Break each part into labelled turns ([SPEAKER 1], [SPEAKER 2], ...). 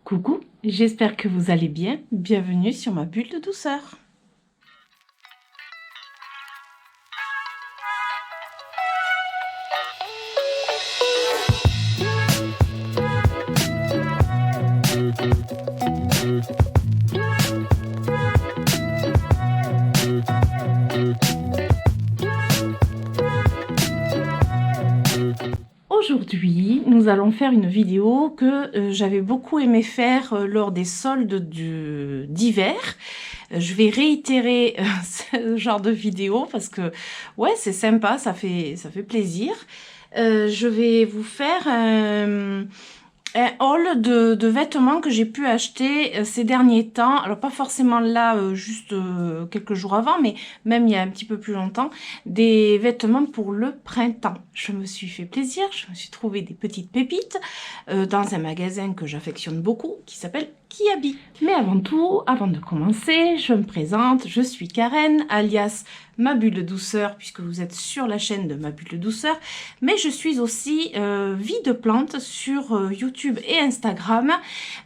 [SPEAKER 1] Coucou, j'espère que vous allez bien. Bienvenue sur ma bulle de douceur. Aujourd'hui, nous allons faire une vidéo que j'avais beaucoup aimé faire lors des soldes d'hiver. Je vais réitérer ce genre de vidéo parce que ouais, c'est sympa, ça fait plaisir. Je vais vous faire un haul de vêtements que j'ai pu acheter ces derniers temps. Alors pas forcément là, juste quelques jours avant, mais même il y a un petit peu plus longtemps, des vêtements pour le printemps. Je me suis fait plaisir, je me suis trouvé des petites pépites dans un magasin que j'affectionne beaucoup, qui s'appelle Kiabi. Mais avant tout, avant de commencer, je me présente, je suis Karen, alias Ma Bulle de Douceur, puisque vous êtes sur la chaîne de Ma Bulle de Douceur, mais je suis aussi Vie de Plantes sur YouTube et Instagram.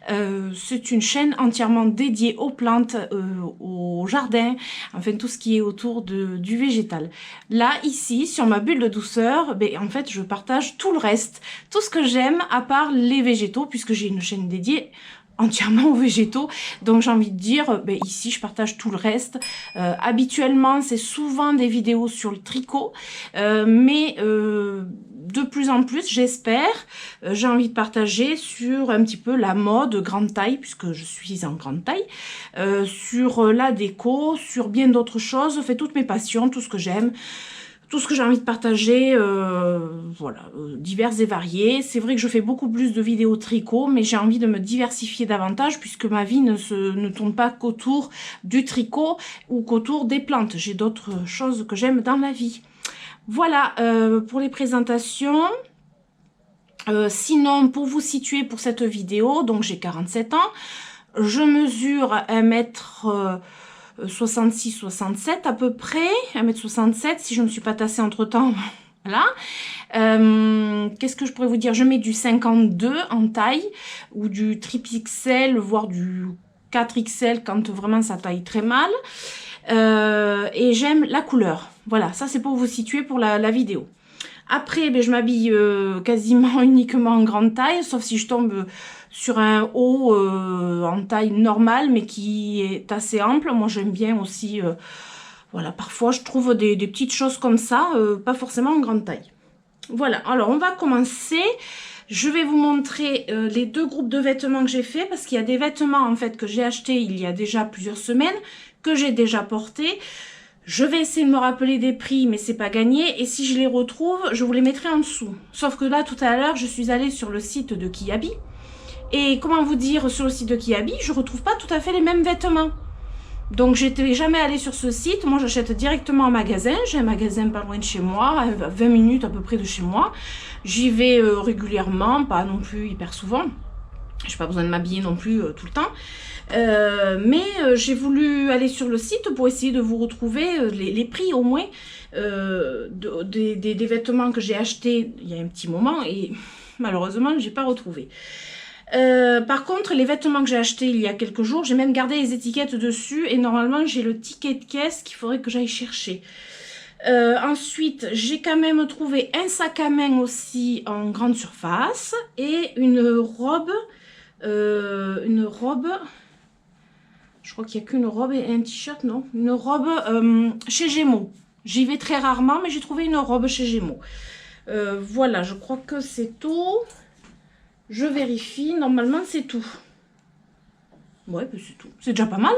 [SPEAKER 1] C'est une chaîne entièrement dédiée aux plantes, au jardin, enfin tout ce qui est autour du végétal. Là, ici, sur Ma Bulle de Douceur, ben, en fait, je partage tout le reste, tout ce que j'aime, à part les végétaux, puisque j'ai une chaîne dédiée entièrement aux végétaux, donc j'ai envie de dire, ben, ici je partage tout le reste. Habituellement c'est souvent des vidéos sur le tricot, mais de plus en plus j'espère, j'ai envie de partager sur un petit peu la mode grande taille, puisque je suis en grande taille, sur la déco, sur bien d'autres choses, fait toutes mes passions, tout ce que j'aime. Tout ce que j'ai envie de partager, voilà, divers et variés. C'est vrai que je fais beaucoup plus de vidéos tricot, mais j'ai envie de me diversifier davantage puisque ma vie ne tourne pas qu'autour du tricot ou qu'autour des plantes. J'ai d'autres choses que j'aime dans la vie. Voilà, pour les présentations. Sinon, pour vous situer pour cette vidéo, donc j'ai 47 ans. Je mesure 1m66-67 à peu près, 1m67 si je ne me suis pas tassée entre temps, voilà. Qu'est-ce que je pourrais vous dire? Je mets du 52 en taille ou du triple XL, voire du 4XL quand vraiment ça taille très mal. Et j'aime la couleur. Voilà, ça c'est pour vous situer pour la vidéo. Après, ben, je m'habille quasiment uniquement en grande taille, sauf si je tombe sur un haut en taille normale, mais qui est assez ample. Moi, j'aime bien aussi, voilà, parfois je trouve des petites choses comme ça, pas forcément en grande taille. Voilà, alors on va commencer. Je vais vous montrer les deux groupes de vêtements que j'ai fait, parce qu'il y a des vêtements en fait que j'ai achetés il y a déjà plusieurs semaines, que j'ai déjà portés. Je vais essayer de me rappeler des prix, mais c'est pas gagné. Et si je les retrouve, je vous les mettrai en dessous. Sauf que là, tout à l'heure, je suis allée sur le site de Kiabi. Et comment vous dire, sur le site de Kiabi, je retrouve pas tout à fait les mêmes vêtements. Donc, j'étais jamais allée sur ce site. Moi, j'achète directement en magasin. J'ai un magasin pas loin de chez moi, à 20 minutes à peu près de chez moi. J'y vais régulièrement, pas non plus hyper souvent. J'ai pas besoin de m'habiller non plus tout le temps. Mais j'ai voulu aller sur le site pour essayer de vous retrouver les prix au moins des vêtements que j'ai achetés il y a un petit moment et malheureusement j'ai pas retrouvé. Par contre, les vêtements que j'ai achetés il y a quelques jours, j'ai même gardé les étiquettes dessus et normalement j'ai le ticket de caisse qu'il faudrait que j'aille chercher. Ensuite, j'ai quand même trouvé un sac à main aussi en grande surface et une robe. Je crois qu'il n'y a qu'une robe et un t-shirt, non? Une robe chez Gémeaux. J'y vais très rarement, mais j'ai trouvé une robe chez Gémeaux. Voilà, je crois que c'est tout. Je vérifie, normalement c'est tout. Ouais, ben c'est tout. C'est déjà pas mal,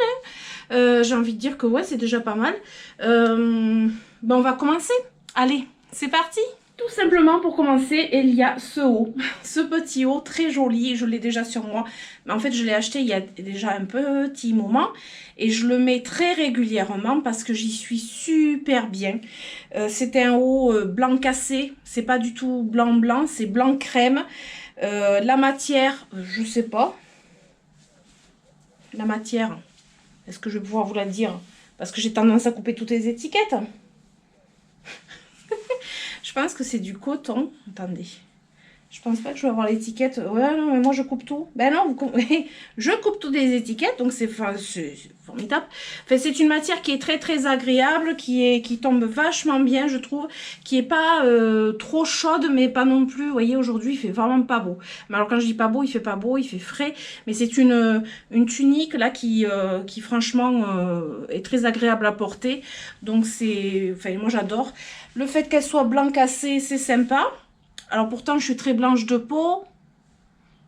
[SPEAKER 1] hein? J'ai envie de dire que ouais, c'est déjà pas mal. Ben on va commencer. Allez, c'est parti! Tout simplement pour commencer, il y a ce haut, ce petit haut très joli, je l'ai déjà sur moi, mais en fait je l'ai acheté il y a déjà un petit moment et je le mets très régulièrement parce que j'y suis super bien. C'est un haut blanc cassé, c'est pas du tout blanc blanc, c'est blanc crème. La matière, je sais pas, la matière, est-ce que je vais pouvoir vous la dire? Parce que j'ai tendance à couper toutes les étiquettes. Je pense que c'est du coton. Attendez. Je pense pas que je vais avoir l'étiquette. Ouais, non, mais moi je coupe tout. Ben non, je coupe toutes les étiquettes, donc c'est formidable. Enfin, c'est une matière qui est très très agréable, qui tombe vachement bien, je trouve, qui est pas trop chaude, mais pas non plus. Vous voyez, aujourd'hui, il fait vraiment pas beau. Mais alors quand je dis pas beau, il fait pas beau, il fait frais. Mais c'est une tunique là qui franchement est très agréable à porter. Donc c'est, enfin, moi j'adore. Le fait qu'elle soit blanc cassé, c'est sympa. Alors pourtant, je suis très blanche de peau,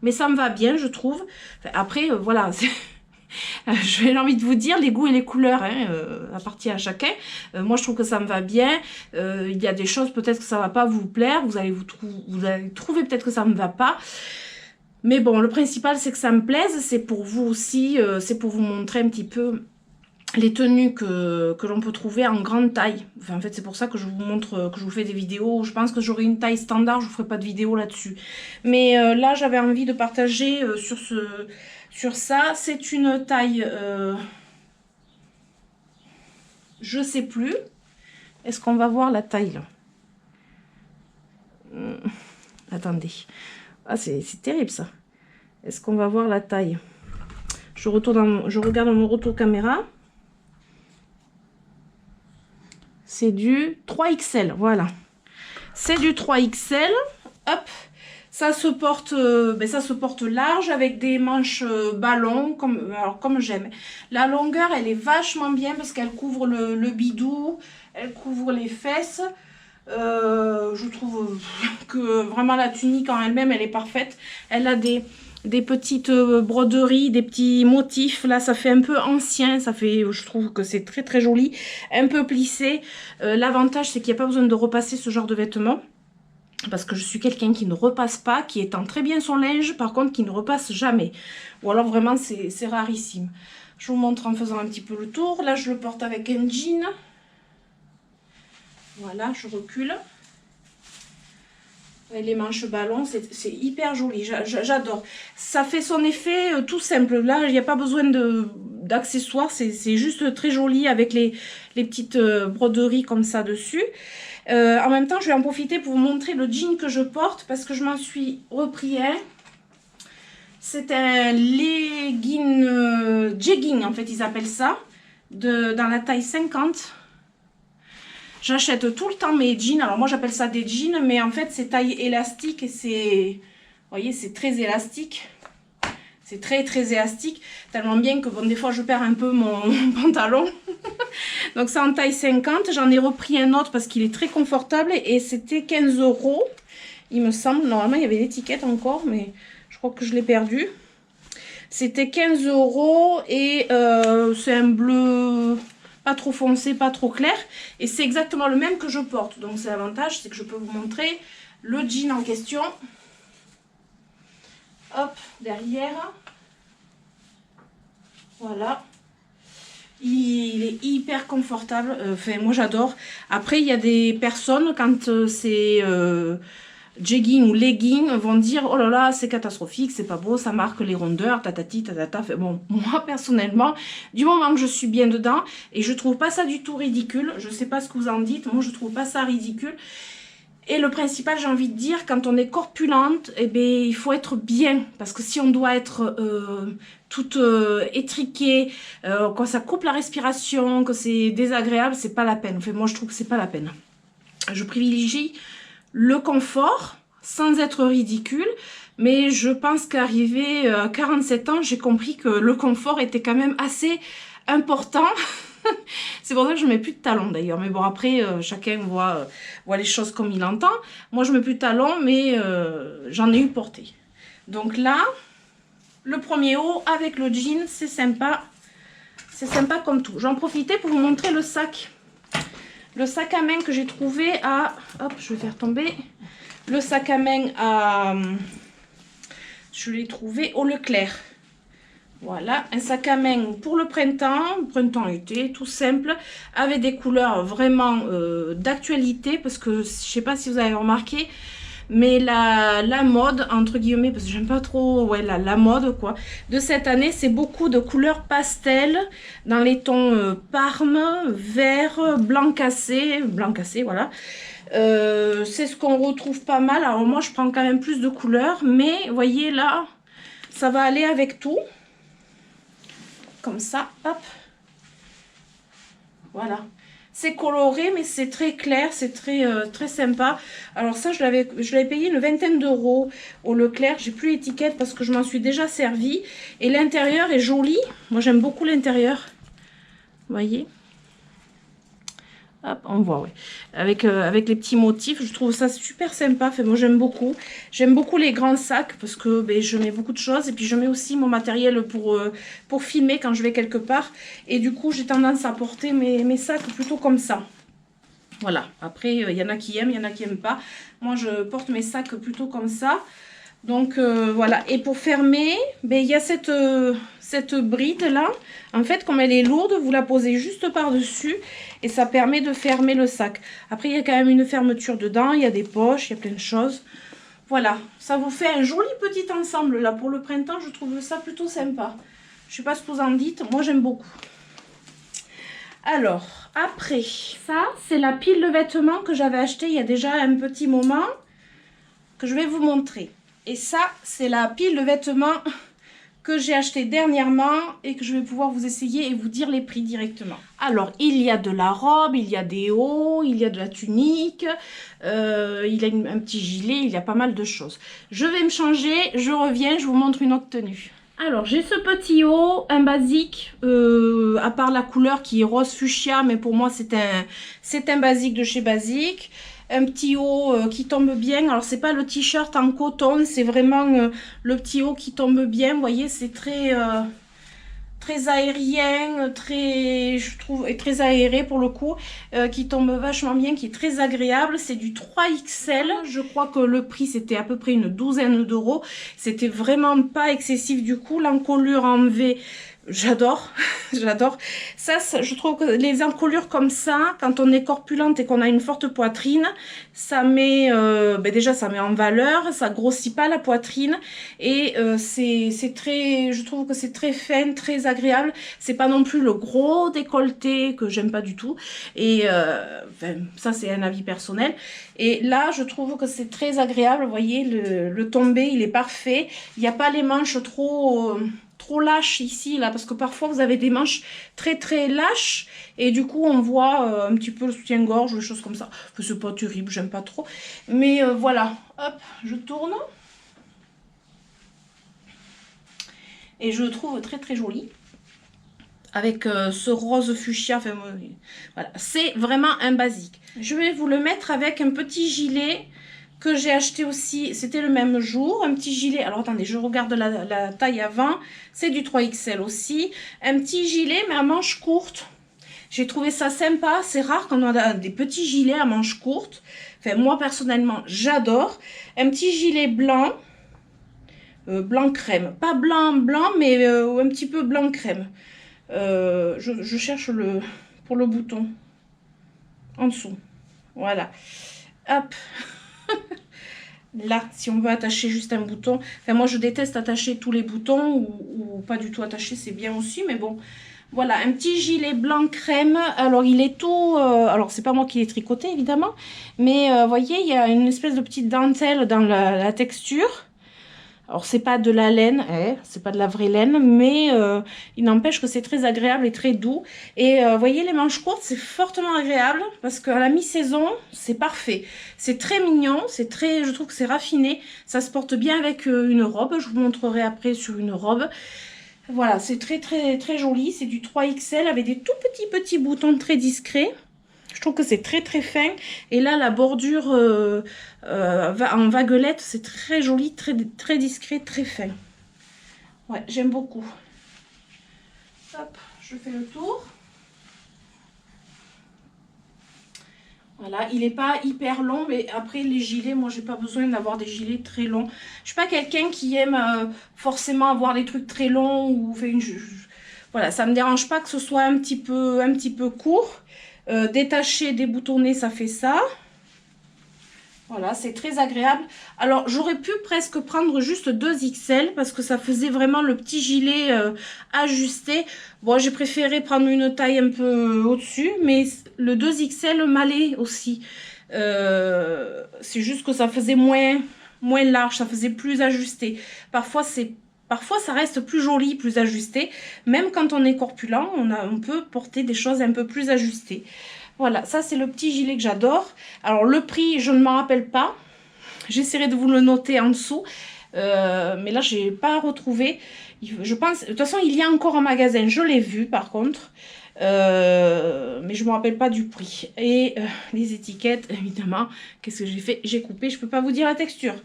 [SPEAKER 1] mais ça me va bien, je trouve. Enfin, après, voilà, j'ai envie de vous dire, les goûts et les couleurs, hein, appartiennent à chacun. Moi, je trouve que ça me va bien. Il y a des choses, peut-être que ça va pas vous plaire. Vous allez trouver peut-être que ça me va pas. Mais bon, le principal, c'est que ça me plaise. C'est pour vous aussi, c'est pour vous montrer un petit peu les tenues que l'on peut trouver en grande taille. Enfin, en fait, c'est pour ça que je vous montre, que je vous fais des vidéos. Je pense que j'aurai une taille standard, je ne vous ferai pas de vidéo là-dessus. Mais là, j'avais envie de partager sur ça. C'est une taille, je sais plus. Est-ce qu'on va voir la taille là? Attendez. Ah, c'est terrible ça. Est-ce qu'on va voir la taille? Je regarde mon retour caméra. C'est du 3XL, voilà. C'est du 3XL. Hop, ça se porte large avec des manches ballon, comme j'aime. La longueur, elle est vachement bien parce qu'elle couvre le bidou, elle couvre les fesses. Je trouve que vraiment la tunique en elle-même, elle est parfaite. Elle a des petites broderies, des petits motifs. Là, ça fait un peu ancien. Ça fait, je trouve que c'est très très joli. Un peu plissé. L'avantage, c'est qu'il n'y a pas besoin de repasser ce genre de vêtements. Parce que je suis quelqu'un qui ne repasse pas, qui étend très bien son linge, par contre qui ne repasse jamais. Ou alors vraiment, c'est rarissime. Je vous montre en faisant un petit peu le tour. Là, je le porte avec un jean. Voilà, je recule. Les manches ballon, c'est hyper joli, j'adore. Ça fait son effet tout simple. Là, il n'y a pas besoin d'accessoires, c'est juste très joli avec les petites broderies comme ça dessus. En même temps, je vais en profiter pour vous montrer le jean que je porte parce que je m'en suis repris un. C'est un legging, jegging en fait, ils appellent ça, dans la taille 50. J'achète tout le temps mes jeans. Alors moi j'appelle ça des jeans, mais en fait c'est taille élastique et c'est, vous voyez, c'est très élastique. C'est très très élastique, tellement bien que bon, des fois je perds un peu mon pantalon. Donc c'est en taille 50. J'en ai repris un autre parce qu'il est très confortable et c'était 15 €. Il me semble, normalement il y avait l'étiquette encore, mais je crois que je l'ai perdu. C'était 15 € et c'est un bleu... pas trop foncé, pas trop clair. Et c'est exactement le même que je porte. Donc c'est l'avantage, c'est que je peux vous montrer le jean en question. Hop, derrière. Voilà. Il est hyper confortable. Enfin, moi j'adore. Après, il y a des personnes, quand c'est jegging ou legging, vont dire oh là là, c'est catastrophique, c'est pas beau, ça marque les rondeurs, tatati, tatata. Enfin, bon, moi personnellement, du moment que je suis bien dedans, et je trouve pas ça du tout ridicule, je sais pas ce que vous en dites, moi je trouve pas ça ridicule. Et le principal, j'ai envie de dire, quand on est corpulente, eh bien, il faut être bien. Parce que si on doit être toute étriquée, quand ça coupe la respiration, que c'est désagréable, c'est pas la peine. Enfin, moi, je trouve que c'est pas la peine. Je privilégie le confort, sans être ridicule. Mais je pense qu'arrivé à 47 ans, j'ai compris que le confort était quand même assez important. C'est pour ça que je ne mets plus de talons d'ailleurs. Mais bon, après, chacun voit les choses comme il entend. Moi, je ne mets plus de talons, mais j'en ai eu porté. Donc là, le premier haut avec le jean, c'est sympa. C'est sympa comme tout. J'en profitais pour vous montrer le sac. Le sac à main que j'ai trouvé à... Hop, je vais faire tomber. Le sac à main à... Je l'ai trouvé au Leclerc. Voilà, un sac à main pour le printemps-été, tout simple, avec des couleurs vraiment d'actualité, parce que je ne sais pas si vous avez remarqué, mais la mode, entre guillemets, parce que j'aime pas trop la mode quoi, de cette année, c'est beaucoup de couleurs pastel, dans les tons parme, vert, blanc cassé, voilà. C'est ce qu'on retrouve pas mal. Alors moi, je prends quand même plus de couleurs, mais vous voyez là, ça va aller avec tout. Comme ça, hop. Voilà. C'est coloré, mais c'est très clair, c'est très sympa. Alors ça, je l'avais payé une vingtaine d'euros au Leclerc. J'ai plus l'étiquette parce que je m'en suis déjà servi. Et l'intérieur est joli. Moi, j'aime beaucoup l'intérieur. Vous voyez? Hop, on voit, ouais. Avec les petits motifs, je trouve ça super sympa. Enfin, moi, j'aime beaucoup. J'aime beaucoup les grands sacs parce que ben, je mets beaucoup de choses. Et puis, je mets aussi mon matériel pour filmer quand je vais quelque part. Et du coup, j'ai tendance à porter mes sacs plutôt comme ça. Voilà. Après, il y en a qui aiment, il y en a qui n'aiment pas. Moi, je porte mes sacs plutôt comme ça. Donc, voilà. Et pour fermer, ben, il y a cette bride là. En fait, comme elle est lourde, vous la posez juste par-dessus et ça permet de fermer le sac. Après, il y a quand même une fermeture dedans, il y a des poches, il y a plein de choses. Voilà, ça vous fait un joli petit ensemble là pour le printemps. Je trouve ça plutôt sympa. Je sais pas ce que vous en dites, moi j'aime beaucoup. Alors, après, ça, c'est la pile de vêtements que j'avais acheté il y a déjà un petit moment que je vais vous montrer. Et ça, c'est la pile de vêtements que j'ai acheté dernièrement et que je vais pouvoir vous essayer et vous dire les prix directement. Alors, il y a de la robe, il y a des hauts, il y a de la tunique, il y a un petit gilet, il y a pas mal de choses. Je vais me changer, je reviens, je vous montre une autre tenue. Alors, j'ai ce petit haut, un basique, à part la couleur qui est rose fuchsia, mais pour moi, c'est un basique de chez Basique. Un petit haut qui tombe bien. Alors, c'est pas le t-shirt en coton, c'est vraiment le petit haut qui tombe bien. Vous voyez, c'est très aérien, je trouve, et très aéré pour le coup, qui tombe vachement bien, qui est très agréable. C'est du 3XL. Je crois que le prix, c'était à peu près une douzaine d'euros. C'était vraiment pas excessif du coup. L'encolure en V, j'adore, j'adore. Ça, je trouve que les encolures comme ça, quand on est corpulente et qu'on a une forte poitrine, ça met, déjà ça met en valeur, ça grossit pas la poitrine et c'est très, je trouve que c'est très fin, très agréable. C'est pas non plus le gros décolleté que j'aime pas du tout. Et ça c'est un avis personnel. Et là, je trouve que c'est très agréable. Vous voyez, le tombé, il est parfait. Il n'y a pas les manches trop lâches ici là, parce que parfois vous avez des manches très lâches et du coup on voit un petit peu le soutien-gorge ou des choses comme ça. Enfin, c'est pas terrible, j'aime pas trop, mais voilà. Hop, je tourne et je le trouve très joli avec ce rose fuchsia. Enfin, voilà, c'est vraiment un basique. Je vais vous le mettre avec un petit gilet que j'ai acheté aussi, c'était le même jour, un petit gilet. Alors attendez, je regarde la taille avant, c'est du 3XL aussi. Un petit gilet mais à manches courtes. J'ai trouvé ça sympa, c'est rare quand on a des petits gilets à manches courtes. Enfin moi personnellement j'adore. Un petit gilet blanc, blanc crème. Pas blanc mais un petit peu blanc crème. Je cherche pour le bouton. En dessous. Voilà. Hop. Là, si on veut attacher juste un bouton. Enfin, moi, je déteste attacher tous les boutons ou pas du tout attacher, c'est bien aussi. Mais bon, voilà, un petit gilet blanc crème. Alors, il est tout... alors, c'est pas moi qui l'ai tricoté, évidemment. Mais, vous voyez, il y a une espèce de petite dentelle dans la texture. Alors, c'est pas de la laine, c'est pas de la vraie laine, mais il n'empêche que c'est très agréable et très doux. Et vous voyez, les manches courtes, c'est fortement agréable parce qu'à la mi-saison, c'est parfait. C'est très mignon, je trouve que c'est raffiné. Ça se porte bien avec une robe. Je vous montrerai après sur une robe. Voilà, c'est très joli. C'est du 3XL avec des tout petits boutons très discrets. Je trouve que c'est très fin. Et là, la bordure en vaguelette, c'est très joli, très discret, très fin. Ouais, j'aime beaucoup. Hop, je fais le tour. Voilà, il n'est pas hyper long, mais après les gilets, moi j'ai pas besoin d'avoir des gilets très longs. Je suis pas quelqu'un qui aime forcément avoir des trucs très longs ou voilà, ça me dérange pas que ce soit un petit peu court. Détacher, déboutonner, ça fait ça. Voilà, c'est très agréable. Alors, j'aurais pu presque prendre juste 2XL parce que ça faisait vraiment le petit gilet ajusté. Bon, j'ai préféré prendre une taille un peu au-dessus, mais le 2XL m'allait aussi. C'est juste que ça faisait moins large, ça faisait plus ajusté. Parfois ça reste plus joli, plus ajusté. Même quand on est corpulent, on peut porter des choses un peu plus ajustées. Voilà, ça c'est le petit gilet que j'adore. Alors le prix, je ne m'en rappelle pas. J'essaierai de vous le noter en dessous. Mais là, je n'ai pas retrouvé. Je pense, de toute façon, il y a encore un magasin. Je l'ai vu par contre. Mais je ne me rappelle pas du prix. Et les étiquettes, évidemment, qu'est-ce que j'ai fait? J'ai coupé, je ne peux pas vous dire la texture,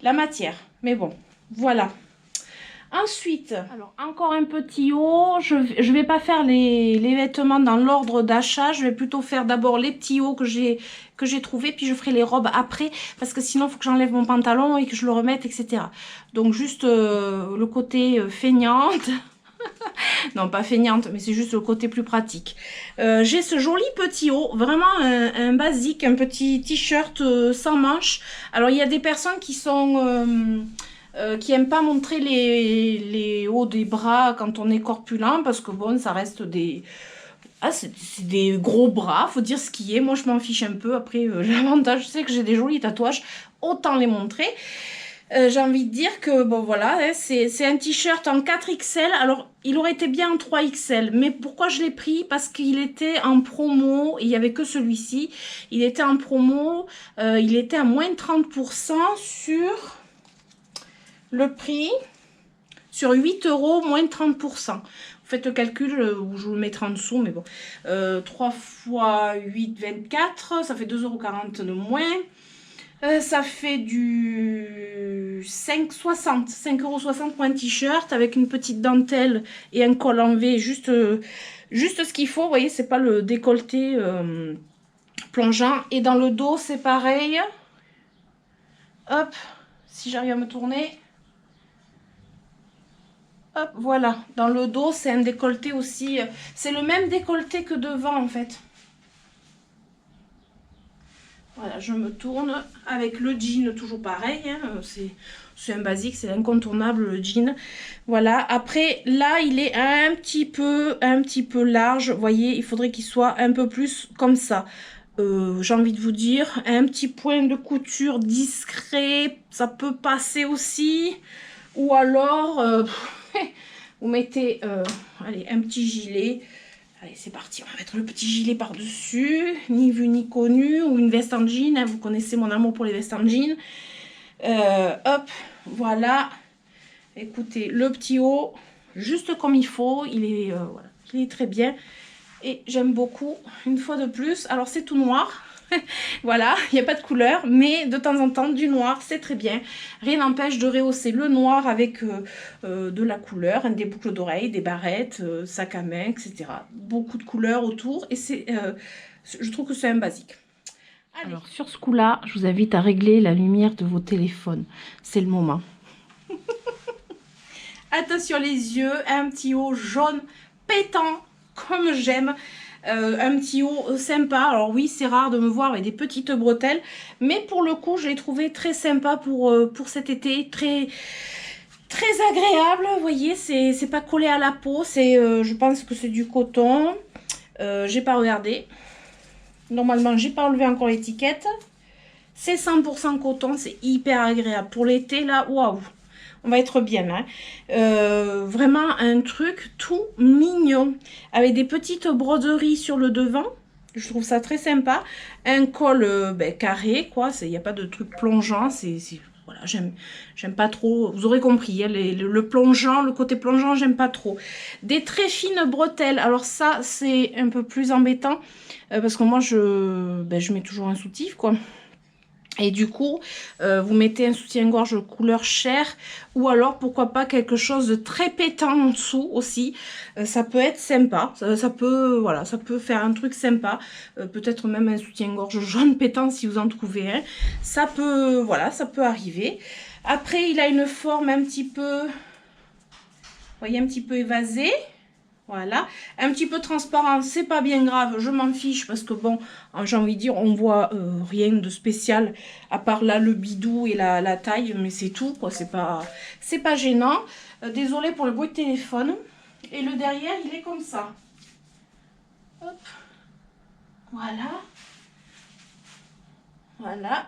[SPEAKER 1] la matière. Mais bon, voilà. Ensuite, alors encore un petit haut. Je vais pas faire les vêtements dans l'ordre d'achat. Je vais plutôt faire d'abord les petits hauts que j'ai trouvé, puis je ferai les robes après, parce que sinon il faut que j'enlève mon pantalon et que je le remette, etc. Donc juste le côté feignante. Non, pas feignante, mais c'est juste le côté plus pratique. J'ai ce joli petit haut, vraiment un basique, un petit t-shirt sans manches. Alors il y a des personnes qui sont... qui aiment pas montrer les hauts des bras quand on est corpulent, parce que bon, ça reste des... Ah, c'est des gros bras, faut dire ce qui est. Moi, je m'en fiche un peu. Après, l'avantage, c'est que j'ai des jolis tatouages, autant les montrer. J'ai envie de dire que, bon, voilà, hein, c'est un t-shirt en 4XL. Alors, il aurait été bien en 3XL. Mais pourquoi je l'ai pris? Parce qu'il était en promo. Il n'y avait que celui-ci. Il était en promo. Il était à moins de 30% sur... le prix, sur 8 €, moins de 30%. Vous faites le calcul, je vous le mettrai en dessous, mais bon. 3 fois 8, 24, ça fait 2,40 € de moins. Ça fait du 5,60 € pour un t-shirt avec une petite dentelle et un col en V, juste ce qu'il faut. Vous voyez, c'est pas le décolleté plongeant. Et dans le dos, c'est pareil. Hop, si j'arrive à me tourner. Hop, voilà, dans le dos, c'est un décolleté aussi. C'est le même décolleté que devant, en fait. Voilà, je me tourne avec le jean, toujours pareil. Hein, c'est un basique, c'est incontournable, le jean. Voilà, après, là, il est un petit peu large. Vous voyez, il faudrait qu'il soit un peu plus comme ça. J'ai envie de vous dire, un petit point de couture discret, ça peut passer aussi. Ou alors... vous mettez allez, un petit gilet. Allez, c'est parti. On va mettre le petit gilet par-dessus. Ni vu ni connu. Ou une veste en jean. Hein, vous connaissez mon amour pour les vestes en jean. Hop, voilà. Écoutez, le petit haut, juste comme il faut. Il est, voilà, il est très bien. Et j'aime beaucoup, une fois de plus. Alors, c'est tout noir. Voilà, il n'y a pas de couleur, mais de temps en temps, du noir, c'est très bien. Rien n'empêche de rehausser le noir avec de la couleur, hein, des boucles d'oreilles, des barrettes, sac à main, etc. Beaucoup de couleurs autour, et je trouve que c'est un basique. Allez. Alors, sur ce coup-là, je vous invite à régler la lumière de vos téléphones. C'est le moment. Attention les yeux, un petit haut jaune pétant, comme j'aime. Un petit haut sympa. Alors oui, c'est rare de me voir avec des petites bretelles, mais pour le coup, je l'ai trouvé très sympa pour cet été, très agréable. Vous voyez, c'est pas collé à la peau, je pense que c'est du coton. J'ai pas regardé. Normalement, j'ai pas enlevé encore l'étiquette. C'est 100% coton, c'est hyper agréable. Pour l'été, là, waouh! On va être bien, hein. Vraiment un truc tout mignon. Avec des petites broderies sur le devant. Je trouve ça très sympa. Un col carré, quoi. Il n'y a pas de truc plongeant. Voilà, j'aime pas trop. Vous aurez compris, hein, le plongeant, le côté plongeant, j'aime pas trop. Des très fines bretelles. Alors ça, c'est un peu plus embêtant. Parce que moi, je mets toujours un soutif, quoi. Et du coup, vous mettez un soutien-gorge couleur chair, ou alors pourquoi pas quelque chose de très pétant en dessous aussi. Ça peut être sympa, ça peut, voilà, ça peut faire un truc sympa. Peut-être même un soutien-gorge jaune pétant si vous en trouvez un. Ça peut, voilà, ça peut arriver. Après, il a une forme un petit peu, vous voyez, un petit peu évasée. Voilà, un petit peu transparent, c'est pas bien grave, je m'en fiche parce que bon, j'ai envie de dire, on voit rien de spécial à part là le bidou et la taille, mais c'est tout quoi, c'est pas gênant. Désolée pour le bruit de téléphone. Et le derrière, il est comme ça. Hop, voilà. Voilà.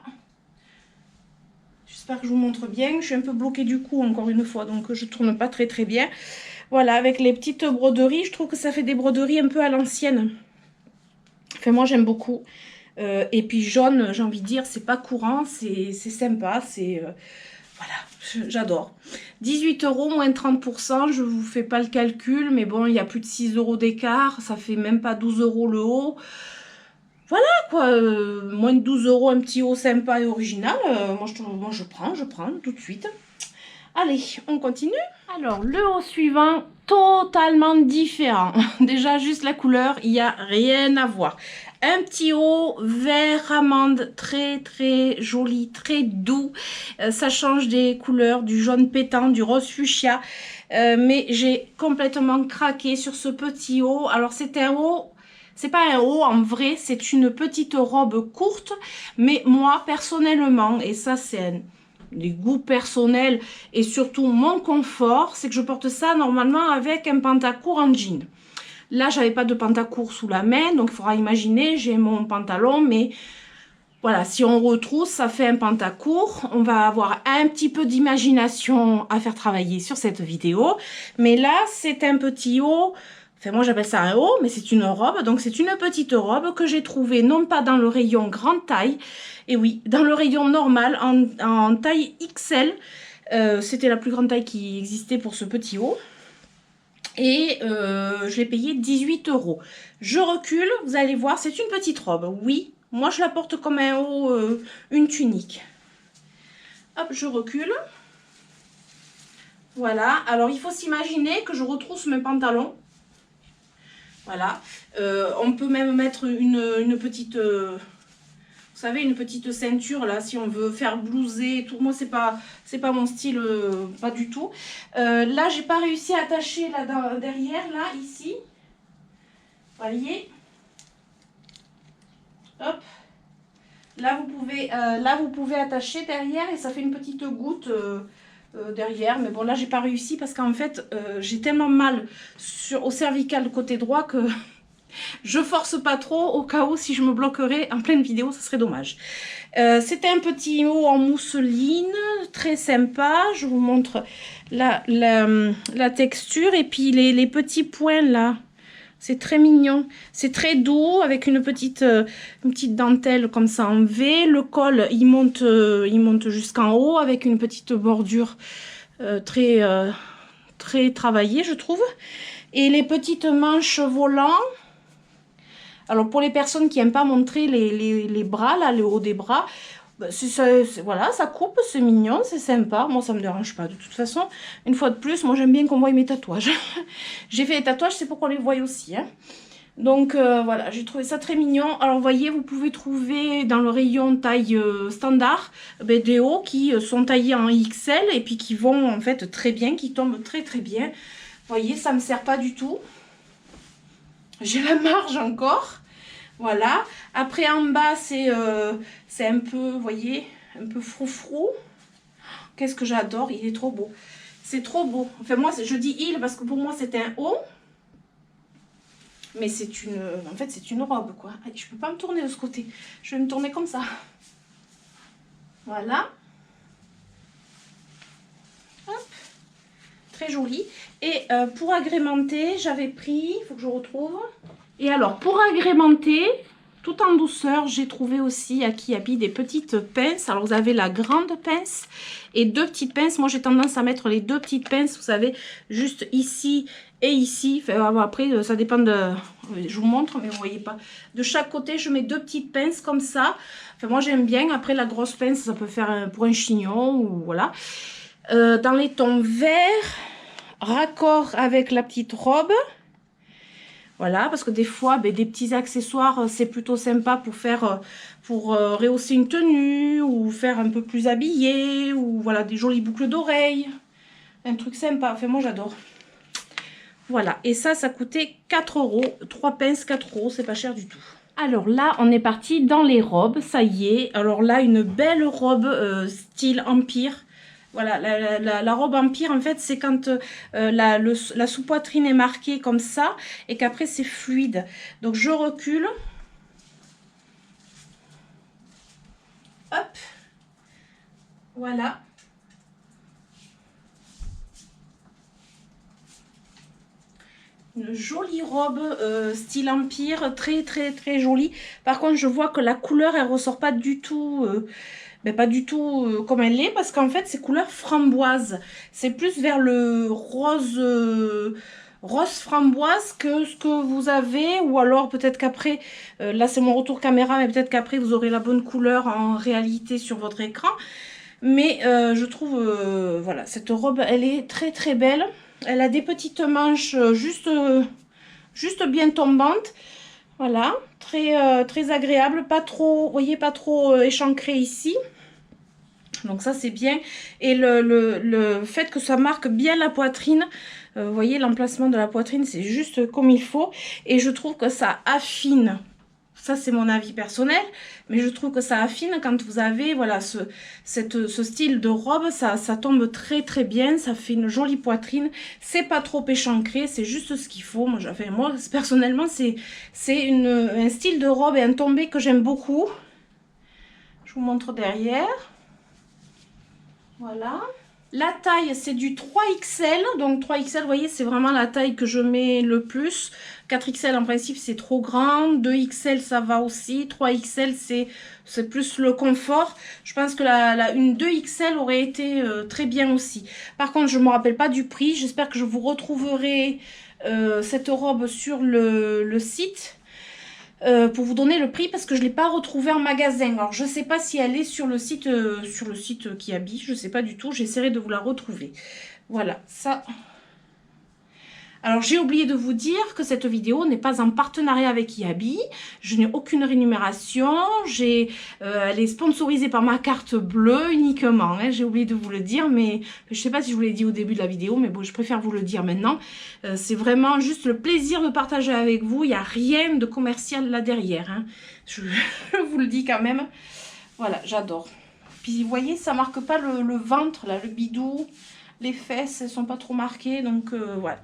[SPEAKER 1] J'espère que je vous montre bien. Je suis un peu bloquée du cou encore une fois, donc je tourne pas très bien. Voilà, avec les petites broderies, je trouve que ça fait des broderies un peu à l'ancienne. Enfin, moi j'aime beaucoup. Et puis jaune, j'ai envie de dire, c'est pas courant, c'est sympa, c'est... voilà, j'adore. 18 € moins 30%, je vous fais pas le calcul, mais bon, il y a plus de 6 € d'écart, ça fait même pas 12 € le haut. Voilà quoi, moins de 12 €, un petit haut sympa et original, moi je prends tout de suite. Allez, on continue. Alors, le haut suivant, totalement différent. Déjà, juste la couleur, il n'y a rien à voir. Un petit haut vert amande, très très joli, très doux. Ça change des couleurs, du jaune pétant, du rose fuchsia. Mais j'ai complètement craqué sur ce petit haut. Alors, c'est un haut... C'est pas un haut en vrai, c'est une petite robe courte. Mais moi, personnellement, et ça c'est les goûts personnels et surtout mon confort, c'est que je porte ça normalement avec un pantacourt en jean. Là, j'avais pas de pantacourt sous la main, donc il faudra imaginer, j'ai mon pantalon, mais voilà, si on retrousse, ça fait un pantacourt. On va avoir un petit peu d'imagination à faire travailler sur cette vidéo. Mais là, c'est un petit haut. Enfin, moi, j'appelle ça un haut, mais c'est une robe. Donc, c'est une petite robe que j'ai trouvée non pas dans le rayon grande taille, et oui, dans le rayon normal, en taille XL. C'était la plus grande taille qui existait pour ce petit haut. Et je l'ai payé 18 €. Je recule, vous allez voir, c'est une petite robe, oui. Moi, je la porte comme un haut, une tunique. Hop, je recule. Voilà, alors il faut s'imaginer que je retrousse mes pantalons. Voilà, on peut même mettre une petite, vous savez, une petite ceinture là, si on veut faire blouser et tout. Moi, c'est pas mon style, pas du tout. Là, j'ai pas réussi à attacher là derrière, là, ici. Vous voyez. Hop. Là, vous pouvez attacher derrière et ça fait une petite goutte derrière. Mais bon, là, j'ai pas réussi parce qu'en fait, j'ai tellement mal au cervical côté droit que je force pas trop au cas où si je me bloquerais en pleine vidéo, ça serait dommage. C'était un petit haut en mousseline, très sympa. Je vous montre la texture et puis les petits points là. C'est très mignon, c'est très doux avec une petite dentelle comme ça en V. Le col il monte jusqu'en haut avec une petite bordure très travaillée, je trouve. Et les petites manches volants. Alors pour les personnes qui n'aiment pas montrer les bras, là, le haut des bras, bah, voilà, ça coupe, c'est mignon, c'est sympa. Moi, ça me dérange pas. De toute façon, une fois de plus, moi, j'aime bien qu'on voie mes tatouages. J'ai fait les tatouages, c'est pour qu'on les voie aussi. Hein. Donc, voilà, j'ai trouvé ça très mignon. Alors, vous voyez, vous pouvez trouver dans le rayon taille standard des hauts qui sont taillés en XL et puis qui vont, en fait, très bien, qui tombent très, très bien. Vous voyez, ça me sert pas du tout. J'ai la marge encore. Voilà. Après, en bas, c'est un peu, vous voyez, un peu froufrou. Qu'est-ce que j'adore, il est trop beau. C'est trop beau. Enfin, moi, je dis il parce que pour moi, c'est un haut. Mais c'est une... En fait, c'est une robe, quoi. Je peux pas me tourner de ce côté. Je vais me tourner comme ça. Voilà. Hop. Très joli. Et pour agrémenter, j'avais pris... Il faut que je retrouve... Et alors, pour agrémenter, tout en douceur, j'ai trouvé aussi à Kiabi des petites pinces. Alors, vous avez la grande pince et deux petites pinces. Moi, j'ai tendance à mettre les deux petites pinces, vous savez, juste ici et ici. Enfin, après, ça dépend de... Je vous montre, mais vous ne voyez pas. De chaque côté, je mets deux petites pinces comme ça. Enfin, moi, j'aime bien. Après, la grosse pince, ça peut faire pour un chignon ou voilà. Dans les tons verts, raccord avec la petite robe. Voilà, parce que des fois, des petits accessoires, c'est plutôt sympa pour faire, rehausser une tenue ou faire un peu plus habillé ou voilà, des jolies boucles d'oreilles. Un truc sympa. Enfin, moi, j'adore. Voilà, et ça coûtait 4 €. 3 pinces, 4 €, c'est pas cher du tout. Alors là, on est parti dans les robes, ça y est. Alors là, une belle robe style empire. Voilà, la robe empire, en fait, c'est quand la sous-poitrine est marquée comme ça et qu'après, c'est fluide. Donc, je recule. Hop. Voilà. Une jolie robe style empire, très très très jolie. Par contre, je vois que la couleur, elle ressort pas du tout, pas du tout comme elle est, parce qu'en fait, c'est couleur framboise. C'est plus vers le rose, rose framboise que ce que vous avez, ou alors peut-être qu'après, là c'est mon retour caméra, mais peut-être qu'après vous aurez la bonne couleur en réalité sur votre écran. Mais je trouve, voilà, cette robe, elle est très très belle. Elle a des petites manches juste bien tombantes. Voilà, très agréable, pas trop, vous voyez, pas trop échancré ici. Donc ça, c'est bien. Et le fait que ça marque bien la poitrine, vous voyez, l'emplacement de la poitrine, c'est juste comme il faut. Et je trouve que ça affine. Ça, c'est mon avis personnel, mais je trouve que ça affine quand vous avez, voilà, ce style de robe, ça tombe très très bien, ça fait une jolie poitrine, c'est pas trop échancré, c'est juste ce qu'il faut. Moi, personnellement, c'est un style de robe et un tombé que j'aime beaucoup. Je vous montre derrière. Voilà. La taille, c'est du 3XL. Donc 3XL, vous voyez, c'est vraiment la taille que je mets le plus. 4XL, en principe, c'est trop grand. 2XL, ça va aussi. 3XL, c'est plus le confort. Je pense que une 2XL aurait été très bien aussi. Par contre, je ne me rappelle pas du prix. J'espère que je vous retrouverai cette robe sur le site. Pour vous donner le prix, parce que je ne l'ai pas retrouvée en magasin. Alors je ne sais pas si elle est sur le site qui habille, je ne sais pas du tout, j'essaierai de vous la retrouver. Voilà, ça. Alors j'ai oublié de vous dire que cette vidéo n'est pas en partenariat avec Kiabi, je n'ai aucune rémunération, elle est sponsorisée par ma carte bleue uniquement, hein. J'ai oublié de vous le dire, mais je ne sais pas si je vous l'ai dit au début de la vidéo, mais bon, je préfère vous le dire maintenant. C'est vraiment juste le plaisir de partager avec vous, il n'y a rien de commercial là derrière, hein. Je vous le dis quand même. Voilà, j'adore. Puis vous voyez, ça marque pas le ventre, là, le bidou, les fesses, elles sont pas trop marquées, donc voilà.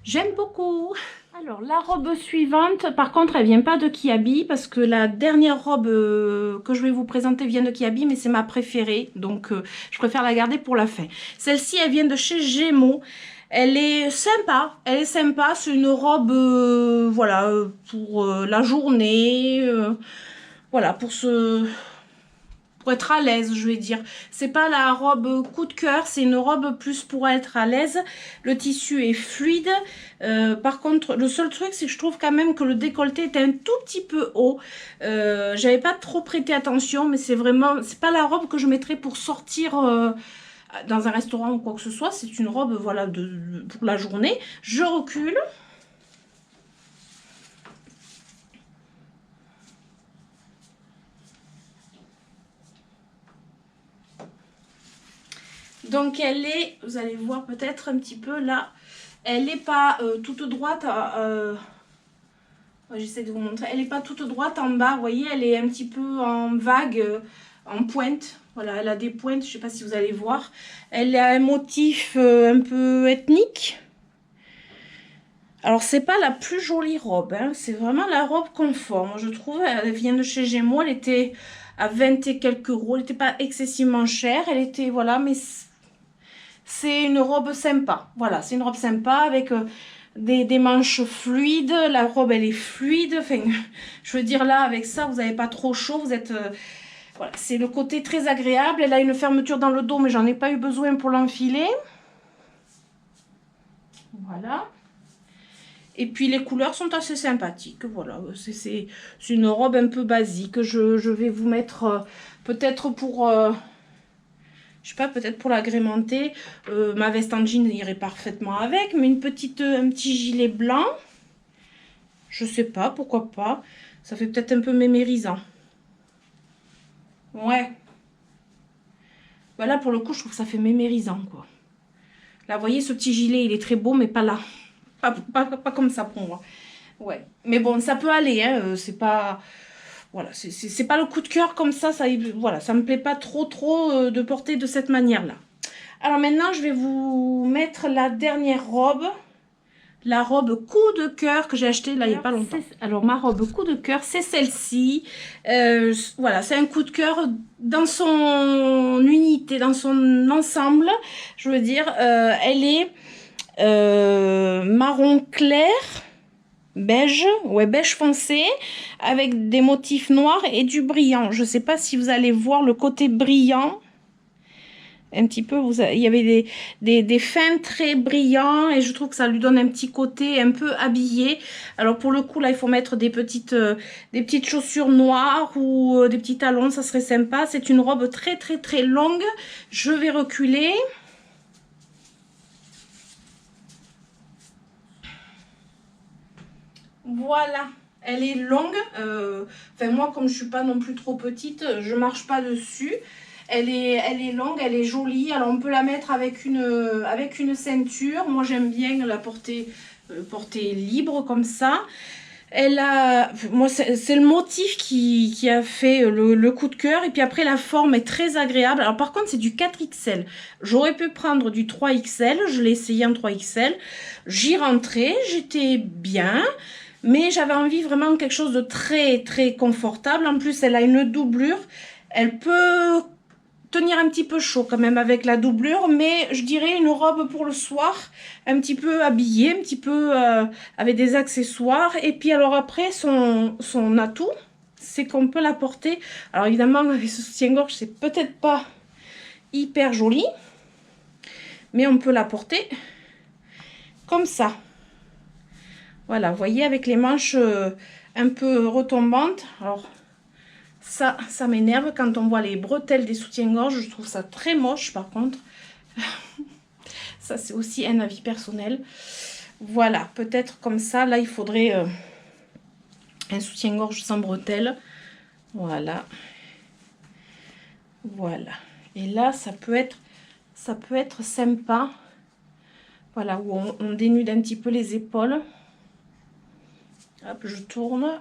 [SPEAKER 1] J'aime beaucoup. Alors, la robe suivante, par contre, elle vient pas de Kiabi, parce que la dernière robe que je vais vous présenter vient de Kiabi, mais c'est ma préférée, donc je préfère la garder pour la fin. Celle-ci, elle vient de chez Gémeaux. Elle est sympa, c'est une robe, voilà, pour la journée, voilà, pour être à l'aise, je vais dire. C'est pas la robe coup de cœur, c'est une robe plus pour être à l'aise. Le tissu est fluide. Par contre, le seul truc, c'est que je trouve quand même que le décolleté est un tout petit peu haut. J'avais pas trop prêté attention, mais c'est pas la robe que je mettrais pour sortir dans un restaurant ou quoi que ce soit. C'est une robe, voilà, pour la journée. Je recule. Donc elle est, vous allez voir peut-être un petit peu là, elle n'est pas toute droite, j'essaie de vous montrer, elle n'est pas toute droite en bas, vous voyez, elle est un petit peu en vague, en pointe, voilà, elle a des pointes, je ne sais pas si vous allez voir. Elle a un motif un peu ethnique. Alors c'est pas la plus jolie robe, hein, c'est vraiment la robe confort, moi je trouve, elle vient de chez Gémeaux, elle était à 20 et quelques euros, elle n'était pas excessivement chère, elle était, voilà, mais c'est une robe sympa. Voilà, c'est une robe sympa avec des manches fluides. La robe, elle est fluide. Enfin, je veux dire, là, avec ça, vous n'avez pas trop chaud. Vous êtes... voilà, c'est le côté très agréable. Elle a une fermeture dans le dos, mais j'en ai pas eu besoin pour l'enfiler. Voilà. Et puis, les couleurs sont assez sympathiques. Voilà, c'est une robe un peu basique. Je vais vous mettre peut-être pour... je sais pas, peut-être pour l'agrémenter, ma veste en jean irait parfaitement avec, mais un petit gilet blanc, je sais pas, pourquoi pas, ça fait peut-être un peu mémérisant. Ouais. Voilà, pour le coup, je trouve que ça fait mémérisant, quoi. Là, vous voyez, ce petit gilet, il est très beau, mais pas là. Pas comme ça pour moi. Ouais. Mais bon, ça peut aller, hein, c'est pas... Voilà, c'est pas le coup de cœur comme ça, voilà, ça me plaît pas trop de porter de cette manière-là. Alors maintenant, je vais vous mettre la dernière robe. la robe coup de cœur que j'ai achetée là il n'y a pas longtemps. Alors ma robe coup de cœur, c'est celle-ci. Voilà, c'est un coup de cœur dans son unité, dans son ensemble. Je veux dire, elle est marron clair, beige, ouais, beige foncé, avec des motifs noirs et du brillant. Je ne sais pas si vous allez voir le côté brillant. Un petit peu, il y avait des fins très brillants et je trouve que ça lui donne un petit côté un peu habillé. Alors pour le coup là il faut mettre des petites chaussures noires ou des petits talons, ça serait sympa. C'est une robe très très très longue. Je vais reculer. Voilà, elle est longue. Enfin moi comme je suis pas non plus trop petite, je marche pas dessus. Elle est longue, elle est jolie. Alors on peut la mettre avec une ceinture. Moi j'aime bien la porter libre comme ça. Moi c'est le motif qui a fait le coup de cœur. Et puis après la forme est très agréable. Alors par contre c'est du 4XL. J'aurais pu prendre du 3XL. Je l'ai essayé en 3XL. J'y rentrais, j'étais bien. Mais j'avais envie vraiment de quelque chose de très très confortable. En plus elle a une doublure. Elle peut tenir un petit peu chaud quand même avec la doublure, mais je dirais une robe pour le soir, un petit peu habillée, un petit peu avec des accessoires. Et puis alors après, son atout, c'est qu'on peut la porter. Alors évidemment, avec ce soutien-gorge, c'est peut-être pas hyper joli, mais on peut la porter comme ça. Voilà, vous voyez, avec les manches un peu retombantes. Alors, ça m'énerve quand on voit les bretelles des soutiens-gorge. Je trouve ça très moche par contre. Ça c'est aussi un avis personnel. Voilà, peut-être comme ça. Là il faudrait un soutien-gorge sans bretelles. Voilà. Voilà. Et là ça peut être sympa. Voilà, où on dénude un petit peu les épaules. Hop, je tourne.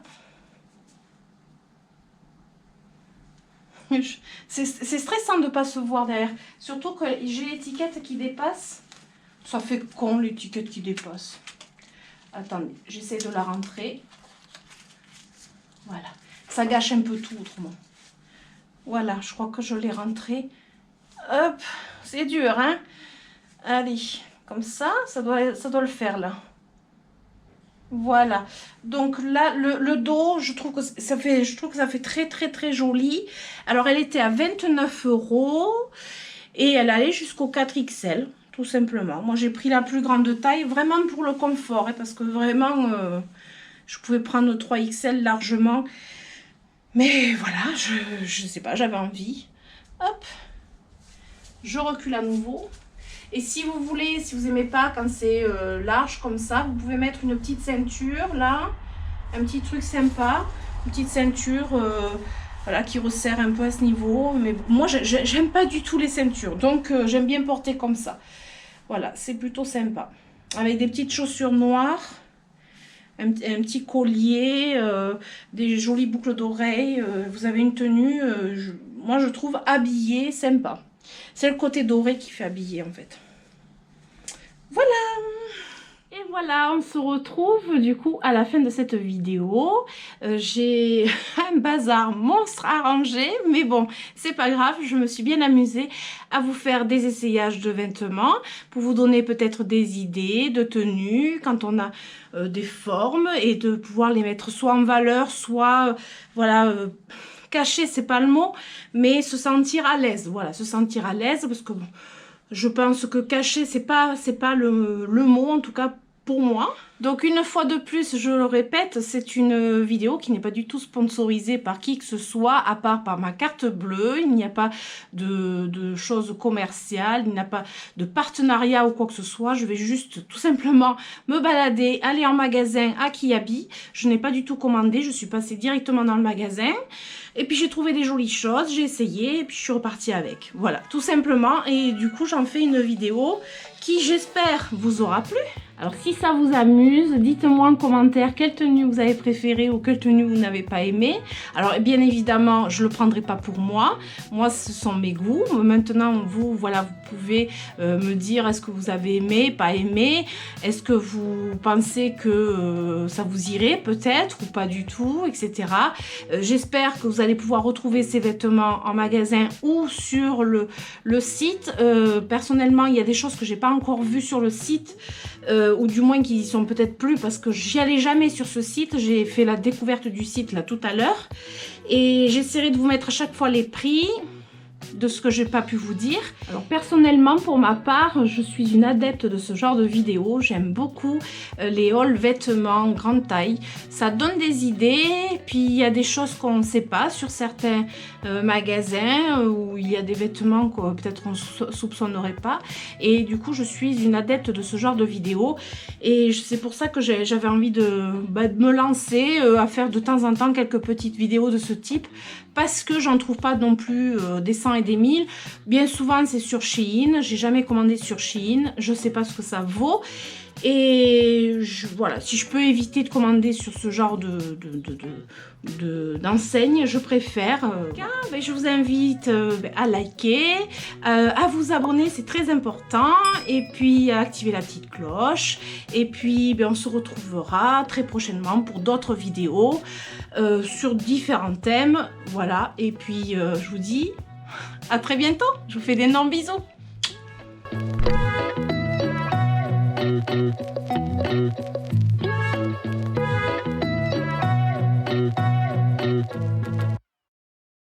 [SPEAKER 1] C'est stressant de ne pas se voir derrière. Surtout que j'ai l'étiquette qui dépasse. Ça fait con l'étiquette qui dépasse. Attendez, j'essaie de la rentrer. Voilà. Ça gâche un peu tout autrement. Voilà, je crois que je l'ai rentré. Hop, c'est dur, hein. Allez, comme ça doit le faire là. Voilà, donc là le dos, je trouve que ça fait très très très joli. Alors elle était à 29 € et elle allait jusqu'au 4XL tout simplement. Moi j'ai pris la plus grande taille vraiment pour le confort, hein, parce que vraiment je pouvais prendre 3XL largement, mais voilà, je sais pas, j'avais envie. Hop, je recule à nouveau. Et si vous voulez, si vous n'aimez pas quand c'est large comme ça, vous pouvez mettre une petite ceinture là, un petit truc sympa, une petite ceinture voilà, qui resserre un peu à ce niveau. Mais moi, j'aime pas du tout les ceintures, donc j'aime bien porter comme ça. Voilà, c'est plutôt sympa. Avec des petites chaussures noires, un petit collier, des jolies boucles d'oreilles. Vous avez une tenue, moi je trouve habillée, sympa. C'est le côté doré qui fait habiller en fait. Voilà. Et voilà, on se retrouve du coup à la fin de cette vidéo. J'ai un bazar monstre à ranger, mais bon, c'est pas grave, je me suis bien amusée à vous faire des essayages de vêtements pour vous donner peut-être des idées de tenues quand on a des formes et de pouvoir les mettre soit en valeur, soit voilà. Cacher, c'est pas le mot, mais se sentir à l'aise. Voilà, se sentir à l'aise, parce que bon, je pense que cacher, c'est pas le mot, en tout cas pour moi. Donc une fois de plus, je le répète, c'est une vidéo qui n'est pas du tout sponsorisée par qui que ce soit, à part par ma carte bleue. Il n'y a pas de choses commerciales, il n'y a pas de partenariat ou quoi que ce soit. Je vais juste tout simplement me balader, aller en magasin à Kiabi. Je n'ai pas du tout commandé, je suis passée directement dans le magasin. Et puis j'ai trouvé des jolies choses, j'ai essayé et puis je suis repartie avec. Voilà, tout simplement. Et du coup, j'en fais une vidéo qui j'espère vous aura plu. Alors si ça vous amuse, dites-moi en commentaire quelle tenue vous avez préférée ou quelle tenue vous n'avez pas aimé. Alors bien évidemment, je ne le prendrai pas pour moi. Moi, ce sont mes goûts. Maintenant, vous, voilà, vous pouvez me dire est-ce que vous avez aimé, pas aimé. Est-ce que vous pensez que ça vous irait peut-être ou pas du tout, etc. J'espère que vous allez pouvoir retrouver ces vêtements en magasin ou sur le site. Personnellement, il y a des choses que j'ai pas encore vues sur le site. Ou du moins qui y sont peut-être plus parce que j'y allais jamais sur ce site. J'ai fait la découverte du site là tout à l'heure et j'essaierai de vous mettre à chaque fois les prix de ce que j'ai pas pu vous dire. Alors personnellement, pour ma part, je suis une adepte de ce genre de vidéos. J'aime beaucoup les hauls vêtements grande taille. Ça donne des idées, puis il y a des choses qu'on ne sait pas sur certains magasins où il y a des vêtements que peut-être on soupçonnerait pas. Et du coup, je suis une adepte de ce genre de vidéos. Et c'est pour ça que j'avais envie de me lancer à faire de temps en temps quelques petites vidéos de ce type. Parce que j'en trouve pas non plus des 100 et des 1000. Bien souvent, c'est sur Shein. J'ai jamais commandé sur Shein. Je sais pas ce que ça vaut. Et voilà, si je peux éviter de commander sur ce genre d'enseigne, je préfère. Je vous invite à liker, à vous abonner, c'est très important. Et puis à activer la petite cloche. Et puis on se retrouvera très prochainement pour d'autres vidéos sur différents thèmes. Voilà, et puis je vous dis à très bientôt. Je vous fais d'énormes bisous. Thank you.